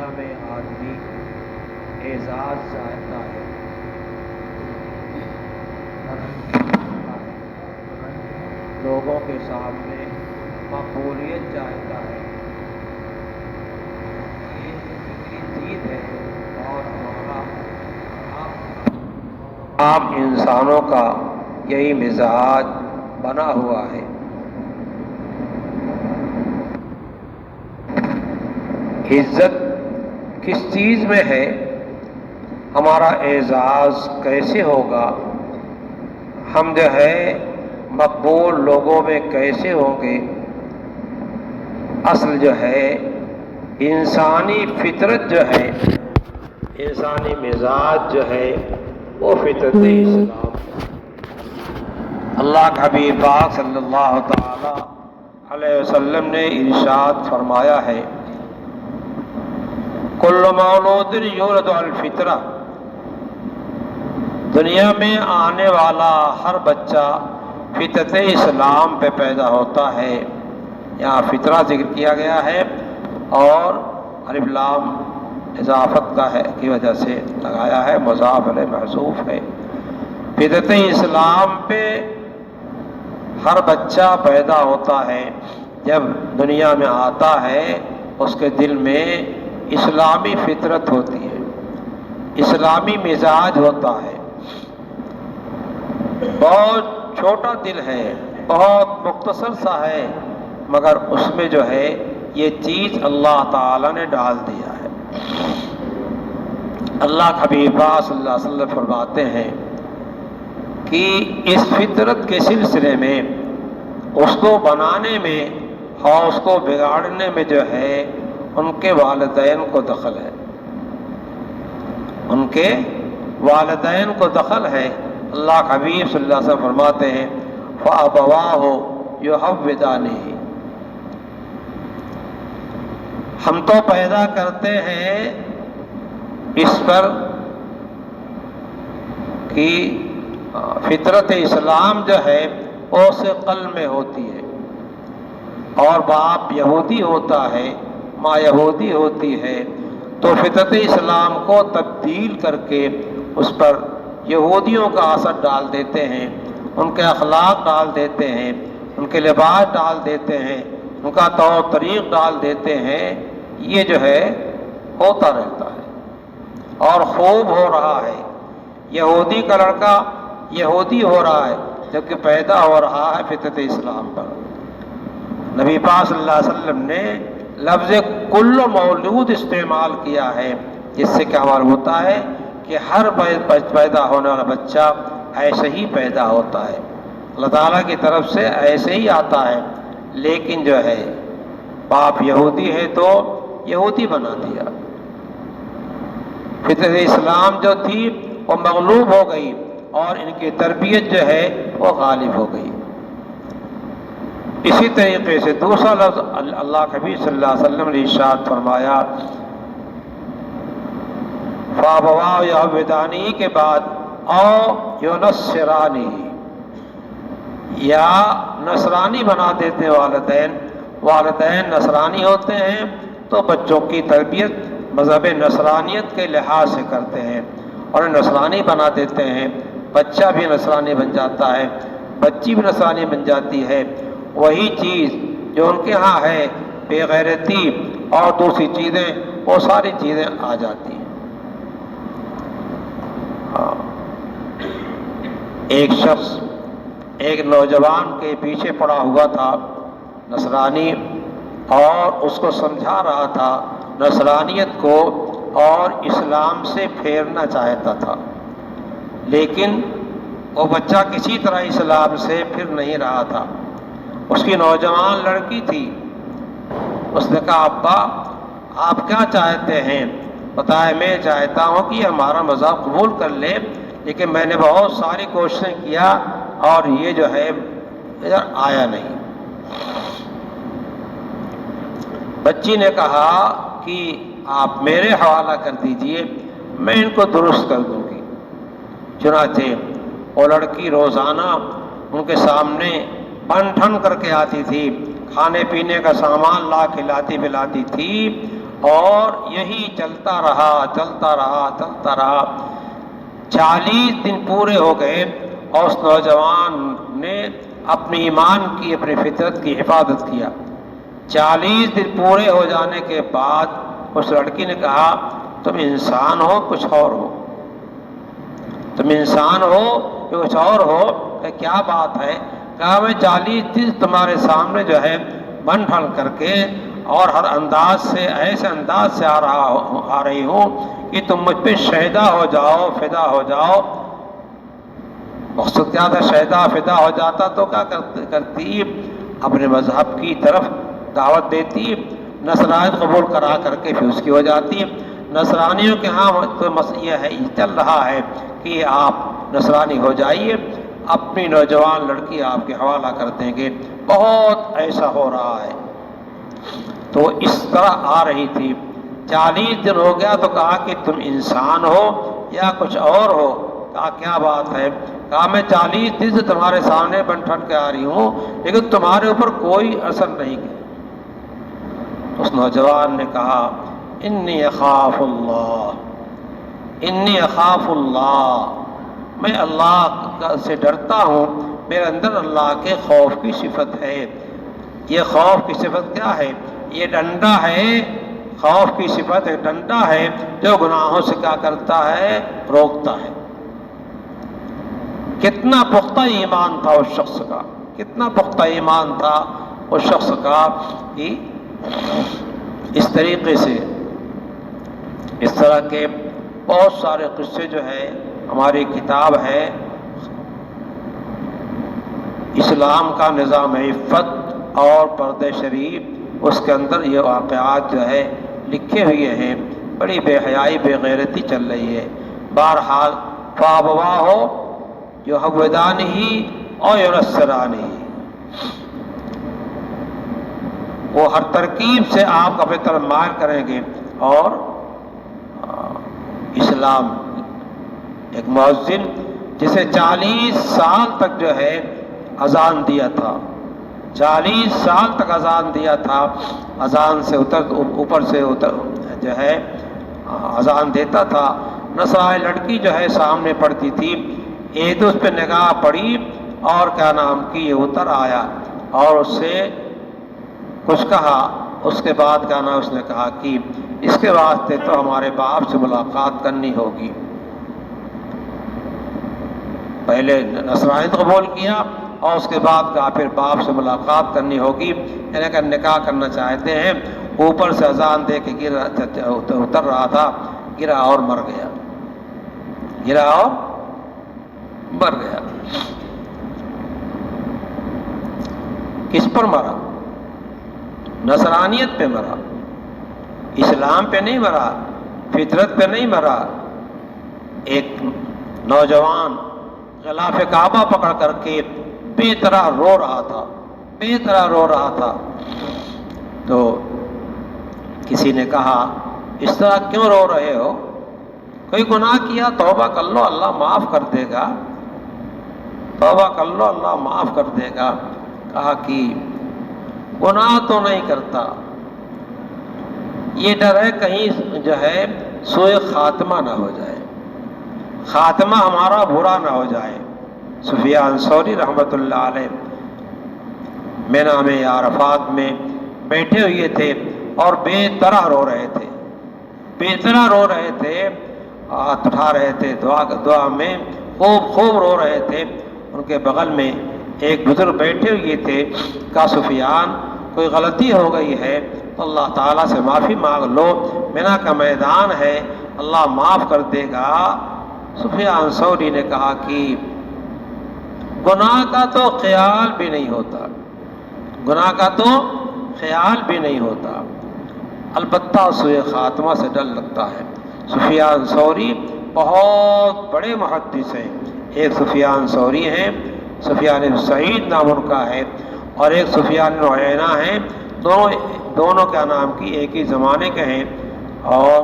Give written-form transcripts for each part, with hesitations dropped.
دنیا میں آدمی اعزاز چاہتا ہے، لوگوں کے سامنے مقبولیت چاہتا ہے، یہ فطری چیز ہے اور ہمارا عام انسانوں کا یہی مزاج بنا ہوا ہے۔ عزت کس چیز میں ہے، ہمارا اعزاز کیسے ہوگا، ہم جو ہے مقبول لوگوں میں کیسے ہوں گے، اصل جو ہے انسانی فطرت جو ہے، انسانی مزاج جو ہے وہ فطرت اسلام ہے۔ اللہ کے حبیب پاک صلی اللہ تعالی علیہ وسلم نے ارشاد فرمایا ہے، کل مولود یولد علی الفطرہ، دنیا میں آنے والا ہر بچہ فطرت اسلام پہ پیدا ہوتا ہے۔ یہاں فطرہ ذکر کیا گیا ہے اور الف لام اضافت کا ہے کی وجہ سے لگایا ہے، مضاف الیہ محذوف ہے۔ فطرت اسلام پہ ہر بچہ پیدا ہوتا ہے، جب دنیا میں آتا ہے اس کے دل میں اسلامی فطرت ہوتی ہے، اسلامی مزاج ہوتا ہے، بہت چھوٹا دل ہے، بہت مختصر سا ہے، مگر اس میں جو ہے یہ چیز اللہ تعالی نے ڈال دیا ہے۔ اللہ کے حبیب صلی اللہ علیہ وسلم فرماتے ہیں کہ اس فطرت کے سلسلے میں اس کو بنانے میں اور اس کو بگاڑنے میں جو ہے ان کے والدین کو دخل ہے، ان کے والدین کو دخل ہے۔ اللہ کے حبیب صلی اللہ علیہ وسلم فرماتے ہیں فَأَبَوَاهُ يُحَوِّدَانِهِ، ہم تو پیدا کرتے ہیں اس پر کہ فطرت اسلام جو ہے وہ اس کے قلب میں ہوتی ہے، اور باپ یہودی ہوتا ہے، ماں یہودی ہوتی ہے، تو فطرت اسلام کو تبدیل کر کے اس پر یہودیوں کا اثر ڈال دیتے ہیں، ان کے اخلاق ڈال دیتے ہیں، ان کے لباس ڈال دیتے ہیں، ان کا طور طریق ڈال دیتے ہیں۔ یہ جو ہے ہوتا رہتا ہے اور خوب ہو رہا ہے۔ یہودی کا لڑکا یہودی ہو رہا ہے جبکہ پیدا ہو رہا ہے فطرت اسلام پر۔ نبی پاک صلی اللہ علیہ وسلم نے لفظ کل مولود استعمال کیا ہے، جس سے کیا معلوم ہوتا ہے کہ ہر پیدا ہونے والا بچہ ایسے ہی پیدا ہوتا ہے، اللہ تعالیٰ کی طرف سے ایسے ہی آتا ہے، لیکن جو ہے باپ یہودی ہے تو یہودی بنا دیا، فطرت اسلام جو تھی وہ مغلوب ہو گئی اور ان کی تربیت جو ہے وہ غالب ہو گئی۔ اسی طریقے سے دوسرا لفظ اللہ کے حبیب صلی اللہ علیہ وسلم نے ارشاد فرمایا فَأَبَوَاهُ يُحَوِّدَانِهِ کے بعد او يُنَصِّرَانِهِ، یا نصرانی بنا دیتے والدین، والدین نصرانی ہوتے ہیں تو بچوں کی تربیت مذہب نصرانیت کے لحاظ سے کرتے ہیں اور نصرانی بنا دیتے ہیں، بچہ بھی نصرانی بن جاتا ہے، بچی بھی نصرانی بن جاتی ہے۔ وہی چیز جو ان کے ہاں ہے بے غیرتی اور دوسری چیزیں، وہ ساری چیزیں آ جاتی ہیں۔ ایک شخص ایک نوجوان کے پیچھے پڑا ہوا تھا نصرانی، اور اس کو سمجھا رہا تھا نصرانیت کو اور اسلام سے پھیرنا چاہتا تھا، لیکن وہ بچہ کسی طرح اسلام سے پھر نہیں رہا تھا۔ اس کی نوجوان لڑکی تھی، اس نے کہا ابا آپ کیا چاہتے ہیں؟ بتائے میں چاہتا ہوں کہ یہ ہمارا مذہب قبول کر لے، لیکن میں نے بہت ساری کوششیں کیا اور یہ جو ہے ادھر آیا نہیں۔ بچی نے کہا کہ آپ میرے حوالہ کر دیجئے، میں ان کو درست کر دوں گی۔ چنانچہ وہ لڑکی روزانہ ان کے سامنے بن ٹھن کر کے آتی تھی، کھانے پینے کا سامان لا کھلاتی پلاتی تھی، اور یہی چلتا رہا 40 دن پورے ہو گئے اور اس نوجوان نے اپنے ایمان کی، اپنی فطرت کی حفاظت کیا۔ 40 دن پورے ہو جانے کے بعد اس لڑکی نے کہا تم انسان ہو کچھ اور ہو، تم انسان ہو کہ کچھ اور ہو؟ کہ کیا بات ہے؟ کہا میں 40 دن تمہارے سامنے جو ہے بن ٹھن کر کے اور ہر انداز سے، ایسے انداز سے آ رہی ہوں کہ تم مجھ پہ شہدا ہو جاؤ، فدا ہو جاؤ۔ مقصد کیا تھا؟ شہدا فدا ہو جاتا تو کیا کرتی؟ اپنے مذہب کی طرف دعوت دیتی، نصرانیت قبول کرا کر کے پھر اس کی ہو جاتی۔ نصرانیوں کے ہاں تو یہ ہے، یہ چل رہا ہے کہ آپ نصرانی ہو جائیے، اپنی نوجوان لڑکی آپ کے حوالہ کر دیں گے۔ بہت ایسا ہو رہا ہے۔ تو اس طرح آ رہی تھی۔ 40 دن ہو گیا تو کہا کہ تم انسان ہو یا کچھ اور ہو؟ کہا کیا بات ہے؟ کہا میں 40 دن سے تمہارے سامنے بن ٹھن کے آ رہی ہوں لیکن تمہارے اوپر کوئی اثر نہیں کیا۔ اس نوجوان نے کہا انی اخاف اللہ، انی اخاف اللہ، میں اللہ سے ڈرتا ہوں، میرے اندر اللہ کے خوف کی صفت ہے۔ یہ خوف کی صفت کیا ہے؟ یہ ڈنڈا ہے، خوف کی صفت ہے، ڈنڈا ہے جو گناہوں سے کیا کرتا ہے؟ روکتا ہے۔ کتنا پختہ ایمان تھا اس شخص کا، کتنا پختہ ایمان تھا اس شخص کا کہ اس طریقے سے، اس طرح کے بہت سارے قصے جو ہے، ہماری کتاب ہے اسلام کا نظام عفت اور پردہ شریف، اس کے اندر یہ واقعات جو ہے لکھے ہوئے ہیں۔ بڑی بے حیائی، بے غیرتی چل رہی ہے۔ بہرحال فابواہ ہو جو حودانی اور یونسرانی، وہ ہر ترکیب سے آپ کا بہتر مائل کریں گے۔ اور اسلام ایک مؤذن جسے 40 سال تک جو ہے اذان دیا تھا، 40 سال تک اذان دیا تھا، اذان سے اوپر سے جو ہے اذان دیتا تھا۔ نصرانی لڑکی جو ہے سامنے پڑتی تھی، ایک تو اس پہ نگاہ پڑی اور کیا نام کی یہ اتر آیا اور اس سے کچھ کہا۔ اس کے بعد کیا نام اس نے کہا کہ اس کے واسطے تو ہمارے باپ سے ملاقات کرنی ہوگی۔ پہلے نصرانیت قبول کیا اور اس کے بعد کہا پھر باپ سے ملاقات کرنی ہوگی، یعنی کہ نکاح کرنا چاہتے ہیں۔ اوپر سے اذان دے کے اتر رہا تھا، گرا اور مر گیا، گرا اور مر گیا۔ کس پر مرا؟ نصرانیت پہ مرا، اسلام پہ نہیں مرا، فطرت پہ نہیں مرا۔ ایک نوجوان غلاف کعبہ پکڑ کر کے بے طرح رو رہا تھا، بے طرح رو رہا تھا۔ تو کسی نے کہا اس طرح کیوں رو رہے ہو؟ کوئی گناہ کیا؟ توبہ کر لو، اللہ معاف کر دے گا، توبہ کر لو، اللہ معاف کر دے گا۔ کہا کہ گناہ تو نہیں کرتا، یہ ڈر ہے کہیں جو ہے سوء خاتمہ نہ ہو جائے، خاتمہ ہمارا برا نہ ہو جائے۔ سفیان ثوری رحمۃ اللہ علیہ مینام عرفات میں بیٹھے ہوئے تھے اور بے طرح رو رہے تھے، بے طرح رو رہے تھے، ہاتھ اٹھا رہے تھے، دعا میں خوب رو رہے تھے۔ ان کے بغل میں ایک بزرگ بیٹھے ہوئے تھے۔ کہا سفیان کوئی غلطی ہو گئی ہے تو اللہ تعالیٰ سے معافی مانگ لو، مینا کا میدان ہے، اللہ معاف کر دے گا۔ سفیان ثوری نے کہا کہ گناہ کا تو خیال بھی نہیں ہوتا، گناہ کا تو خیال بھی نہیں ہوتا، البتہ سوء خاتمہ سے ڈر لگتا ہے۔ سفیان ثوری بہت بڑے محدث ہیں۔ ایک سفیان ثوری ہیں، سفیان بن سعید نام ان کا ہے، اور ایک سفیان بن عیینہ ہیں۔ دونوں کیا نام کی ایک ہی زمانے کے ہیں اور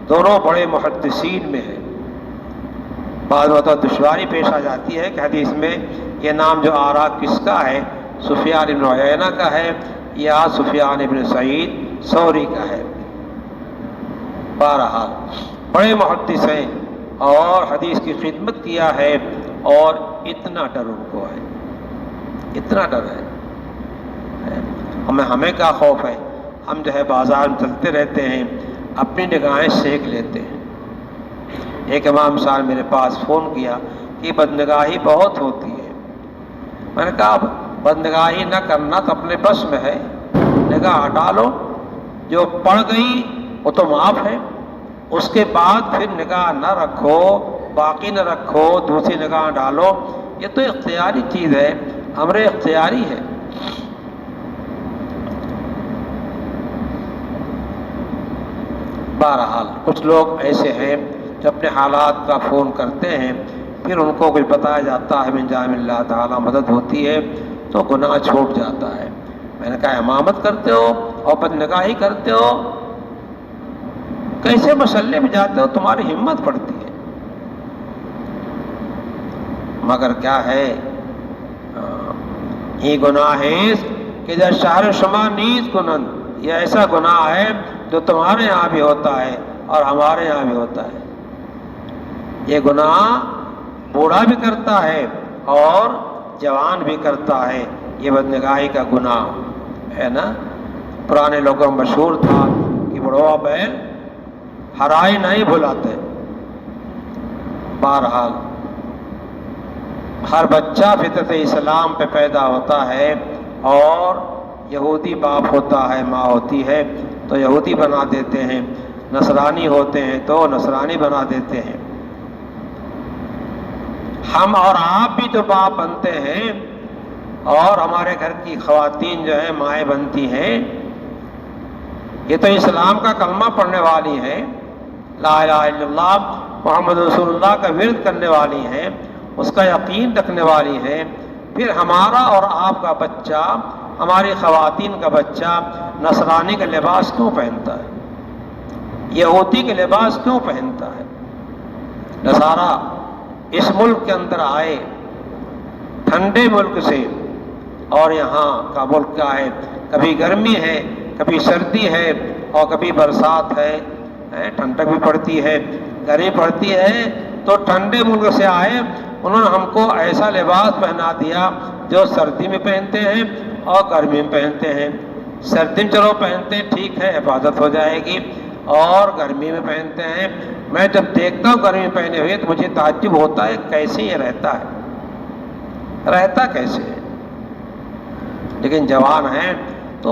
دونوں بڑے محدثین میں ہیں۔ بعض وقت دشواری پیش آ جاتی ہے کہ حدیث میں یہ نام جو آ رہا کس کا ہے، سفیان بن عیینہ کا ہے یا سفیان بن سعید ثوری کا ہے۔ بہرحال بڑے محدث ہیں اور حدیث کی خدمت کیا ہے، اور اتنا ڈر ان کو ہے، اتنا ڈر ہے۔ ہمیں کیا خوف ہے؟ ہم جو ہے بازار میں چلتے رہتے ہیں، اپنی نگاہیں سینک لیتے ہیں۔ ایک امام صاحب میرے پاس فون کیا کہ بدنگاہی بہت ہوتی ہے۔ میں نے کہا بدنگاہی نہ کرنا تو اپنے بس میں ہے، نگاہ ہٹا لو، جو پڑ گئی وہ تو معاف ہے، اس کے بعد پھر نگاہ نہ رکھو، باقی نہ رکھو، دوسری نگاہ ڈالو۔ یہ تو اختیاری چیز ہے، امر اختیاری ہے۔ بہرحال کچھ لوگ ایسے ہیں جو اپنے حالات کا فون کرتے ہیں، پھر ان کو کچھ بتایا جاتا ہے، من جانب اللہ تعالیٰ مدد ہوتی ہے تو گناہ چھوٹ جاتا ہے۔ میں نے کہا امامت کرتے ہو اور بدنگاہی کرتے ہو، کیسے مسلح میں جاتے ہو؟ تمہاری ہمت پڑتی ہے، مگر کیا ہے، یہ گناہ ہے کہ جب شہر شما نیز کنند، یہ ایسا گناہ ہے جو تمہارے یہاں بھی ہوتا ہے اور ہمارے یہاں بھی ہوتا ہے۔ یہ گناہ بوڑھا بھی کرتا ہے اور جوان بھی کرتا ہے، یہ بدنگاہی کا گناہ ہے نا۔ پرانے لوگوں میں مشہور تھا کہ بڑھوا بیل ہرائی نہیں بھلاتے۔ بہرحال ہر بچہ فطرت اسلام پہ پیدا ہوتا ہے، اور یہودی باپ ہوتا ہے، ماں ہوتی ہے تو یہودی بنا دیتے ہیں، نصرانی ہوتے ہیں تو نصرانی بنا دیتے ہیں۔ ہم اور آپ بھی تو باپ بنتے ہیں، اور ہمارے گھر کی خواتین جو ہیں مائیں بنتی ہیں، یہ تو اسلام کا کلمہ پڑھنے والی ہیں، لا الہ الا اللہ محمد رسول اللہ کا ورد کرنے والی ہیں، اس کا یقین رکھنے والی ہیں۔ پھر ہمارا اور آپ کا بچہ، ہماری خواتین کا بچہ نصرانی کا لباس کیوں پہنتا ہے؟ یہودی کے لباس کیوں پہنتا ہے؟ نصارہ اس ملک کے اندر آئے ٹھنڈے ملک سے، اور یہاں کا ملک کیا ہے، کبھی گرمی ہے، کبھی سردی ہے، اور کبھی برسات ہے، ٹھنڈک بھی پڑتی ہے، گرمی پڑتی ہے، تو ٹھنڈے ملک سے آئے، انہوں نے ہم کو ایسا لباس پہنا دیا جو سردی میں پہنتے ہیں اور گرمی میں پہنتے ہیں۔ سردی میں چلو پہنتے ہیں، ٹھیک ہے، حفاظت ہو جائے گی، اور گرمی میں پہنتے ہیں۔ میں جب دیکھتا ہوں گرمی میں پہنے ہوئے تو مجھے تعجب ہوتا ہے کیسے یہ رہتا کیسے ہے، لیکن جوان ہیں تو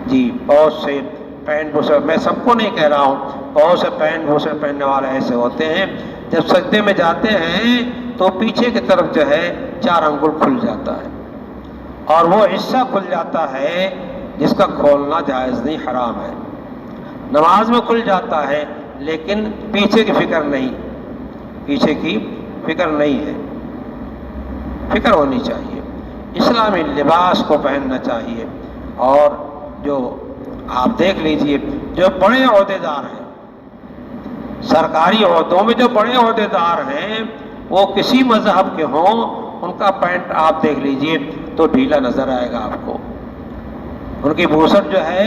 جی بہت سے پینٹ بوسر، میں سب کو نہیں کہہ رہا ہوں، بہت سے پینٹ بوسر پہننے والے ایسے ہوتے ہیں، جب سجدے میں جاتے ہیں تو پیچھے کی طرف جو ہے 4 انگل کھل جاتا ہے، اور وہ حصہ کھل جاتا ہے جس کا کھولنا جائز نہیں، حرام ہے۔ نماز میں کھل جاتا ہے لیکن پیچھے کی فکر نہیں، پیچھے کی فکر نہیں ہے، فکر ہونی چاہیے۔ اسلامی لباس کو پہننا چاہیے۔ اور جو آپ دیکھ لیجئے جو بڑے عہدیدار ہیں، سرکاری عہدوں میں جو بڑے عہدیدار ہیں، وہ کسی مذہب کے ہوں، ان کا پینٹ آپ دیکھ لیجئے تو ڈھیلا نظر آئے گا آپ کو، ان کی بوسٹ جو ہے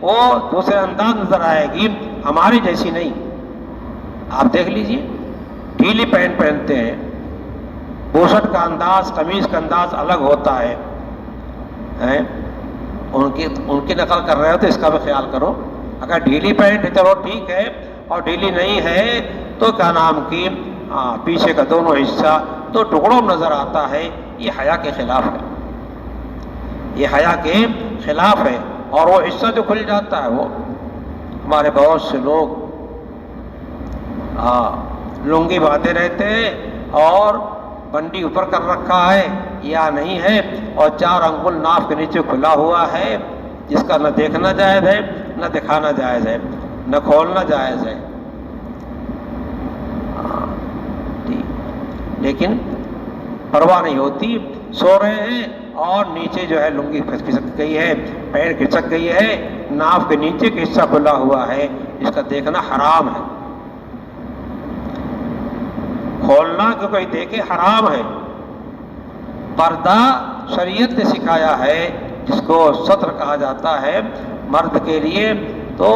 وہ دوسرے انداز نظر آئے گی، ہماری جیسی نہیں۔ آپ دیکھ لیجئے ڈھیلی پینٹ پہنتے ہیں، بوسٹ کا انداز، قمیض کا انداز الگ ہوتا ہے، ان کی نقل کر رہے ہو تو اس کا بھی خیال کرو۔ اگر ڈھیلی پینٹ ہے چلو ٹھیک ہے، اور ڈھیلی نہیں ہے تو کیا نام کی پیچھے کا دونوں حصہ تو ٹکڑوں میں نظر آتا ہے، یہ حیا کے خلاف ہے، یہ حیا کے خلاف ہے۔ اور وہ حصہ جو کھل جاتا ہے، وہ ہمارے بہت سے لوگ لنگی باندھے رہتے ہیں اور بنڈی اوپر کر رکھا ہے یا نہیں ہے، اور 4 انگل ناف کے نیچے کھلا ہوا ہے، جس کا نہ دیکھنا جائز ہے، نہ دکھانا جائز ہے، نہ کھولنا جائز ہے۔ لیکن پرواہ نہیں ہوتی، سو رہے ہیں اور نیچے جو ہے لنگی کھسک گئی ہے، پیر کھسک گئی ہے، ناف کے نیچے کا حصہ کھلا ہوا ہے، اس کا دیکھنا حرام ہے، کھولنا کہ کوئی دیکھے حرام ہے۔ پردہ شریعت نے سکھایا ہے، جس کو ستر کہا جاتا ہے مرد کے لیے، تو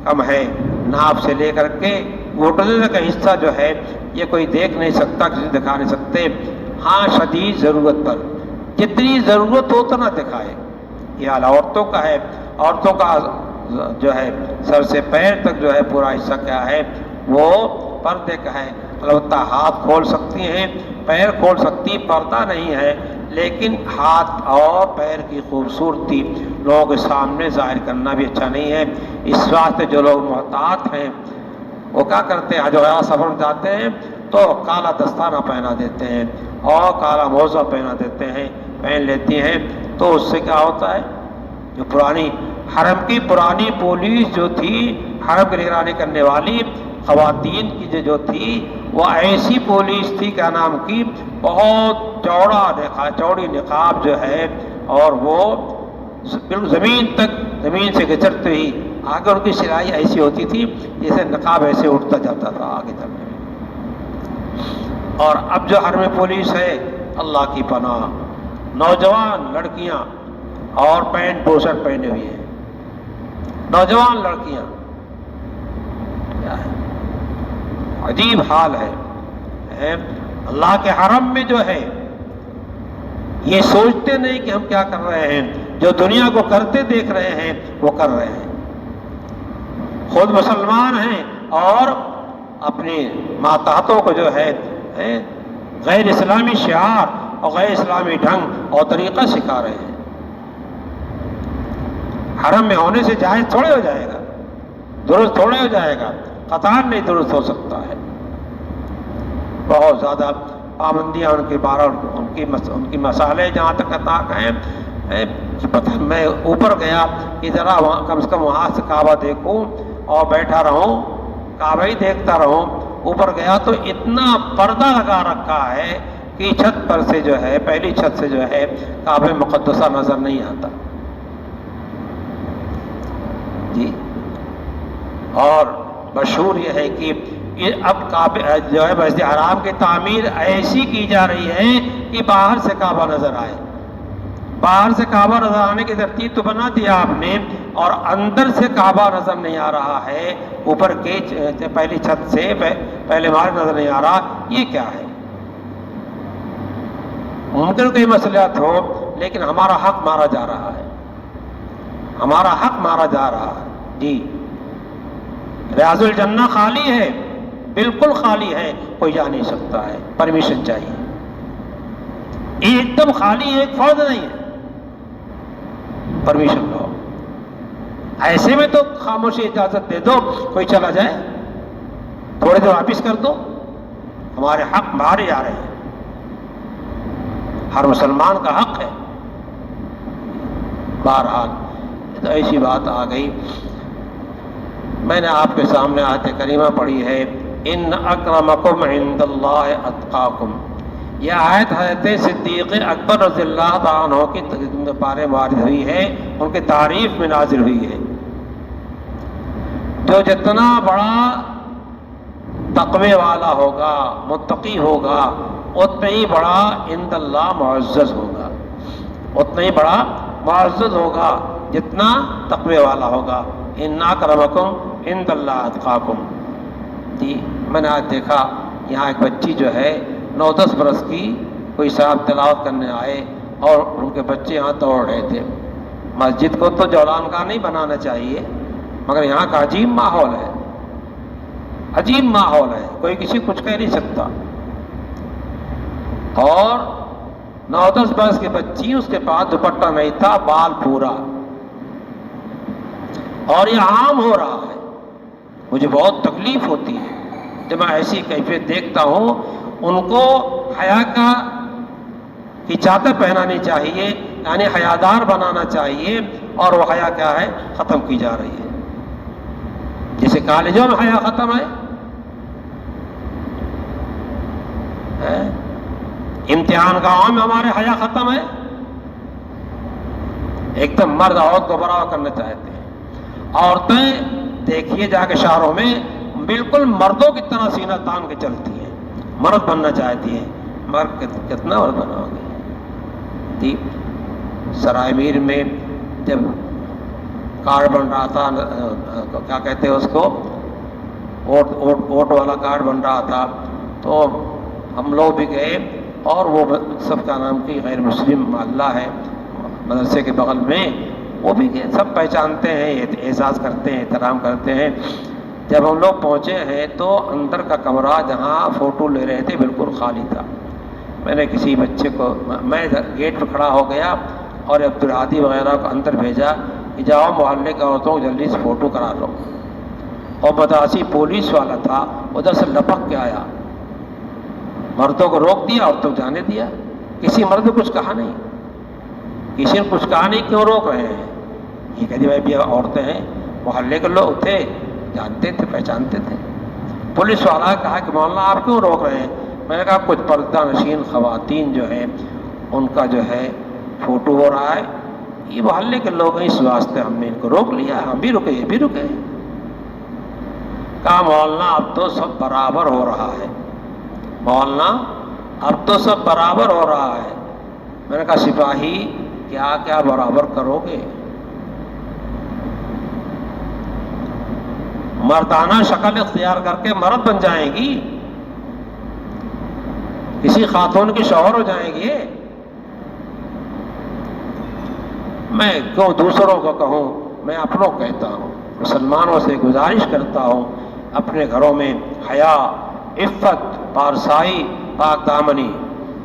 کم ہے، ناف سے لے کر کے گھٹنے کا حصہ جو ہے یہ کوئی دیکھ نہیں سکتا، کسی دکھا نہیں سکتے، ہاں شدید ضرورت پر جتنی ضرورت ہو اتنا دکھائے۔ یہ حال عورتوں کا ہے، عورتوں کا جو ہے سر سے پیر تک جو ہے پورا حصہ کیا ہے وہ پردے کا ہے۔ البتہ ہاتھ کھول سکتی ہیں، پیر کھول سکتی، پردہ نہیں ہے، لیکن ہاتھ اور پیر کی خوبصورتی لوگوں کے سامنے ظاہر کرنا بھی اچھا نہیں ہے۔ اس واسطے جو لوگ محتاط ہیں وہ کیا کرتے ہیں، جو ہے سفر میں جاتے ہیں تو کالا دستانہ پہنا دیتے ہیں اور کالا موزہ پہنا دیتے ہیں، پہن لیتی ہیں، تو اس سے کیا ہوتا ہے، جو پرانی حرم کی پرانی پولیس جو تھی، حرم کی نگرانی کرنے والی خواتین کی جو تھی، وہ ایسی پولیس تھی کیا نام کی، بہت چوڑی نقاب جو ہے، اور وہ بالکل زمین سے گچرتے ہوئی آگے ان کی سلائی ایسی ہوتی تھی جیسے نقاب ایسے اٹھتا جاتا تھا آگے تک۔ اور اب جو حرم پولیس ہے، اللہ کی پناہ، نوجوان لڑکیاں اور پینٹ بوشرٹ پہنے ہوئی ہیں، نوجوان لڑکیاں، کیا ہے عجیب حال ہے۔ اللہ کے حرم میں جو ہے یہ سوچتے نہیں کہ ہم کیا کر رہے ہیں، جو دنیا کو کرتے دیکھ رہے ہیں وہ کر رہے ہیں، خود مسلمان ہیں اور اپنی ماتحتوں کو جو ہے غیر اسلامی شعار اور غیر اسلامی ڈھنگ اور طریقہ سکھا رہے ہیں۔ حرم میں ہونے سے جائز تھوڑے ہو جائے گا، درست تھوڑے ہو جائے گا، قطعاً نہیں درست ہو سکتا ہے۔ بہت زیادہ پابندیاں ان کے بارے، ان کی مسالے جہاں تک عطا ہیں۔ میں اوپر گیا کہ ذرا وہاں کم سے کم وہاں سے کعبہ دیکھوں اور بیٹھا رہوں، کعبہ ہی دیکھتا رہوں۔ اوپر گیا تو اتنا پردہ لگا رکھا ہے کہ چھت پر سے جو ہے، پہلی چھت سے جو ہے کعبہ مقدسہ نظر نہیں آتا جی۔ اور مشہور یہ ہے کہ اب کعبہ جو ہے مسجد حرام کی تعمیر ایسی کی جا رہی ہے کہ باہر سے کعبہ نظر آئے، باہر سے کعبہ نظر آنے کی ترتیب تو بنا دیا آپ نے، اور اندر سے کعبہ نظر نہیں آ رہا ہے، اوپر کے پہلی چھت سے پہلے مار نظر نہیں آ رہا، یہ کیا ہے؟ ممکن کوئی مسئلات ہو، لیکن ہمارا حق مارا جا رہا ہے، ہمارا حق مارا جا رہا ہے جی۔ ریاض الجنہ خالی ہے، بالکل خالی ہے، کوئی جا نہیں سکتا ہے، پرمیشن چاہیے، ایک دم خالی، ایک فرد نہیں ہے، پرمیشن لو۔ ایسے میں تو خاموشی اجازت دے دو، کوئی چلا جائے، تھوڑے دیر واپس کر دو، ہمارے حق مارے جا رہے ہیں، ہر مسلمان کا حق ہے۔ بہرحال تو ایسی بات آ گئی۔ میں نے آپ کے سامنے آیت کریمہ پڑھی ہے، ان اکرمکم عند اللہ اتقاکم۔ یہ آیت حضرت صدیق اکبر رضی اللہ تعالیٰ عنہ کی بارے میں وارد ہوئی ہے، ان کی تعریف میں نازل ہوئی ہے۔ جو جتنا بڑا تقوی والا ہوگا، متقی ہوگا، اتنا ہی بڑا عند اللہ معزز ہوگا، اتنا ہی بڑا معزز ہوگا جتنا تقوی والا ہوگا۔ ان اکرمکم عند اللہ اتقاکم جی۔ میں نے آج دیکھا یہاں ایک بچی جو ہے 9-10 برس کی، کوئی صاحب تلاوت کرنے آئے اور ان کے بچے یہاں دوڑ رہے تھے۔ مسجد کو تو جولان کا نہیں بنانا چاہیے، مگر یہاں کا عجیب ماحول ہے، عجیب ماحول ہے، کوئی کسی کچھ کہہ نہیں سکتا۔ اور 9-10 برس کی بچی، اس کے پاس دوپٹہ نہیں تھا، بال پورا، اور یہ عام ہو رہا ہے۔ مجھے بہت تکلیف ہوتی ہے جب میں ایسی کیفیت دیکھتا ہوں۔ ان کو حیا کی چادر پہنانی چاہیے، یعنی حیادار بنانا چاہیے، اور وہ حیا کیا ہے، ختم کی جا رہی ہے۔ جیسے کالجوں میں حیا ختم ہے، امتحان گاہوں میں ہمارے حیا ختم ہے، ایک دم مرد عورت کو برابر کرنا چاہتے ہیں۔ عورتیں دیکھیے جا کے شہروں میں بالکل مردوں کی طرح سینہ تان کے چلتی ہیں، مرد بننا چاہتی ہیں، مگر کتنا مرد بناؤ گے؟ سرائے میر میں جب کارڈ بن رہا تھا، کیا کہتے ہیں اس کو، ووٹ والا کارڈ بن رہا تھا، تو ہم لوگ بھی گئے، اور وہ سب کا نام کی غیر مسلم محلہ ہے مدرسے کے بغل میں، وہ بھی گئے، سب پہچانتے ہیں، اعزاز کرتے ہیں، احترام کرتے ہیں۔ جب ہم لوگ پہنچے ہیں تو اندر کا کمرہ جہاں فوٹو لے رہے تھے بالکل خالی تھا۔ میں نے کسی بچے کو، میں گیٹ پہ کھڑا ہو گیا اور عبدالہادی وغیرہ کو اندر بھیجا کہ جاؤ محلے کے عورتوں کو جلدی سے فوٹو کرا لو، اور بداسی پولیس والا تھا، ادھر سے لپک کے آیا، مردوں کو روک دیا، عورتوں کو جانے دیا، کسی مرد نے کچھ کہا نہیں، کسی نے کچھ کہا نہیں، کیوں روک رہے ہیں؟ یہ کہتے بھائی بھی عورتیں ہیں، محلے کے لوگ تھے، جانتے تھے، پہچانتے تھے۔ پولیس والا نے کہا کہ مولانا آپ کیوں روک رہے ہیں؟ میں نے کہا کچھ پردہ نشین خواتین جو ہیں ان کا جو ہے فوٹو ہو رہا ہے، یہ محلے کے لوگ ہیں، اس واسطے ہم نے ان کو روک لیا، ہم بھی رکے، یہ بھی رکے۔ کہا مولانا اب تو سب برابر ہو رہا ہے، مولانا اب تو سب برابر ہو رہا ہے۔ میں نے کہا سپاہی کیا کیا برابر کرو گے؟ مردانہ شکل اختیار کر کے مرد بن جائیں گی، کسی خاتون کی شوہر ہو جائیں گے؟ میں کیوں دوسروں کو کہوں، میں اپنوں کو کہتا ہوں، مسلمانوں سے گزارش کرتا ہوں، اپنے گھروں میں حیا، عفت، پارسائی، پاک دامنی۔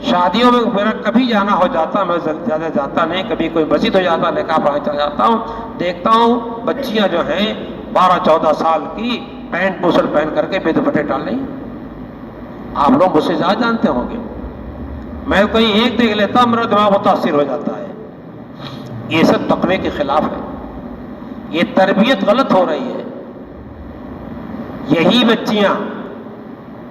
شادیوں میں میرا کبھی جانا ہو جاتا، میں زیادہ جاتا نہیں، کبھی کوئی مسجد ہو جاتا، نکاح پڑھانے چلا جاتا ہوں، دیکھتا ہوں بچیاں جو ہیں 12-14 سال کی پینٹ بوسل پہن کر کے بے دوپٹے ڈال رہی ہیں۔ آپ لوگ مجھ سے زیادہ جانتے ہوں گے، میں کوئی ایک دیکھ لیتا میرا دماغ متاثر ہو جاتا ہے۔ یہ سب تقوی کے خلاف ہے، یہ تربیت غلط ہو رہی ہے۔ یہی بچیاں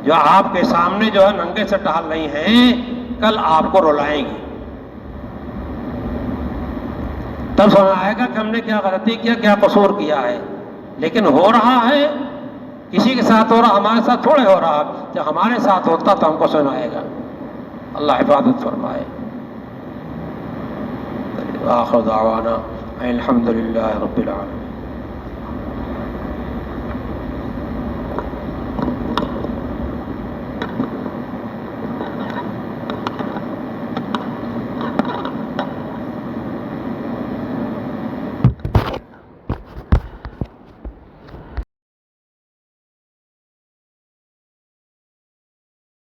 جو آپ کے سامنے جو ہے ننگے سے ٹہل رہی ہیں، کل آپ کو رلائیں گی، تب سمجھ آئے گا کہ ہم نے کیا غلطی کیا، کیا قصور کیا ہے۔ لیکن ہو رہا ہے، کسی کے ساتھ ہو رہا، ہمارے ساتھ تھوڑے ہو رہا، جب ہمارے ساتھ ہوتا تو ہم کو سمجھ آئے گا۔ اللہ حفاظت فرمائے۔ آخر دعوانا الحمدللہ رب العالمین۔